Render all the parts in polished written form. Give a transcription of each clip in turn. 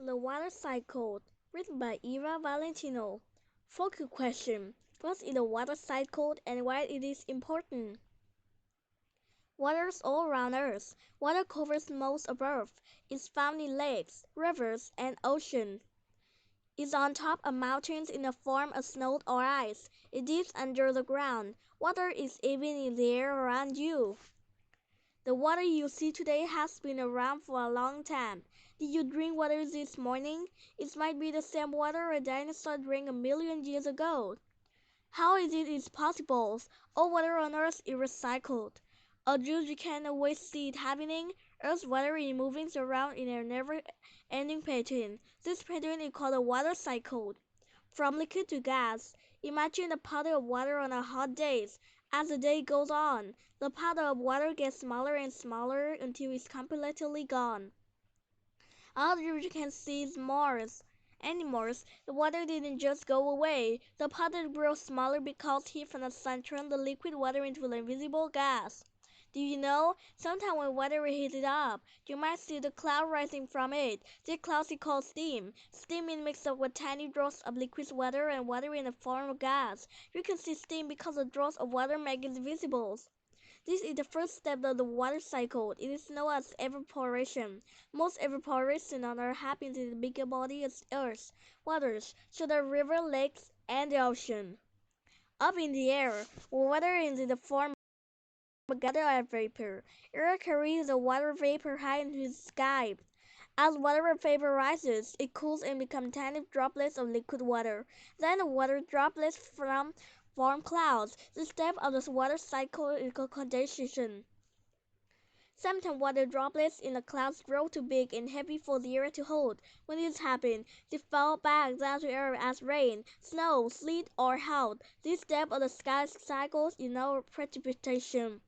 The Water Cycle, written by Eva Valentino. Focus question. What is the water cycle and why it is important? Water is all around us. Water covers most of Earth. It's found in lakes, rivers, and oceans. It's on top of mountains in the form of snow or ice. It is under the ground. Water is even in the air around you. The water you see today has been around for a long time. Did you drink water this morning? It might be the same water a dinosaur drank a million years ago. How is it possible? All water on Earth is recycled. Although you can't always see it happening, Earth's water is moving around in a never-ending pattern. This pattern is called a water cycle. From liquid to gas. Imagine a puddle of water on a hot day. As the day goes on, the puddle of water gets smaller and smaller until it's completely gone. All you can see is Mars. Anymore, the water didn't just go away. The puddle grew smaller because heat from the sun turned the liquid water into an invisible gas. Do you know, sometimes when water is heated up, you might see the cloud rising from it. This cloud is called steam. Steam is mixed up with tiny drops of liquid water and water in the form of gas. You can see steam because the drops of water make it visible. This is the first step of the water cycle. It is known as evaporation. Most evaporation on Earth happens in the bigger body of Earth's waters, so the river, lakes, and the ocean. Up in the air, water is in the form of gather vapor. Air carries the water vapor high into the sky. As water vapor rises, it cools and becomes tiny droplets of liquid water. Then the water droplets form clouds. This step of the water cycle is called condensation. Sometimes water droplets in the clouds grow too big and heavy for the air to hold. When this happens, they fall back down to earth as rain, snow, sleet, or hail. This step of the sky cycle is known as precipitation.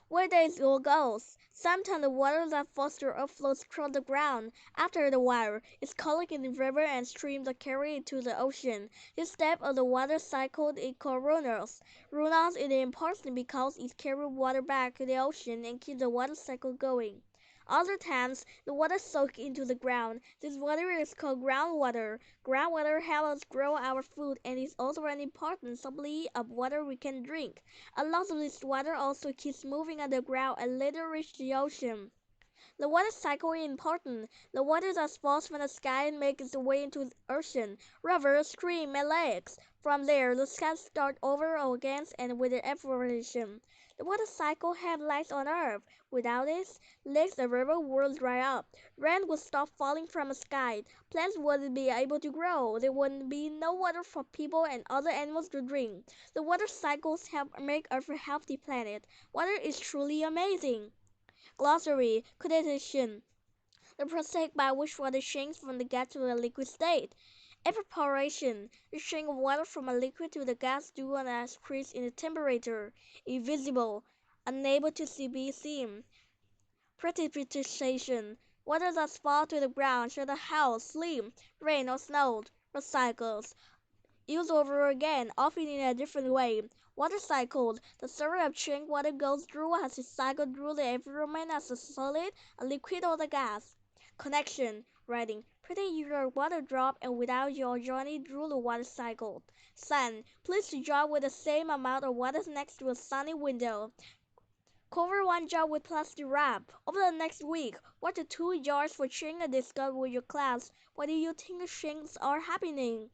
Where does it all goes? Sometimes the water that falls to earth flows across the ground. After the while, it's collected in rivers and streams that carry it to the ocean. This step of the water cycle is called runoffs. Runoffs is important because it carries water back to the ocean and keeps the water cycle going. Other times, the water soaks into the ground. This water is called groundwater. Groundwater helps us grow our food and is also an important supply of water we can drink. A lot of this water also keeps moving underground and later reaches the ocean. The water cycle is important. The water that falls from the sky makes its way into the ocean, rivers, streams, and lakes. From there, the sky starts over again and with evaporation. The water cycle has life on Earth. Without it, lakes and rivers would dry up. Rain would stop falling from the sky. Plants wouldn't be able to grow. There would be no water for people and other animals to drink. The water cycles help make Earth a healthy planet. Water is truly amazing. Glossary: condensation, the process by which water changes from the gas to a liquid state. Evaporation, the change of water from a liquid to the gas due to an increase in the temperature. Invisible, unable to be seen. Precipitation, water that falls to the ground, such as hail, sleet, rain, or snow. Recycles, used over again, often in a different way. Water cycle, the story of change water goes through as it cycles through the environment as a solid, a liquid, or a gas. Connection, writing, pretend you're a water drop and without your journey through the water cycle. Sun, place a jar with the same amount of water next to a sunny window. Cover one jar with plastic wrap. Over the next week, watch the two jars for change and discuss with your class. What do you think changes are happening?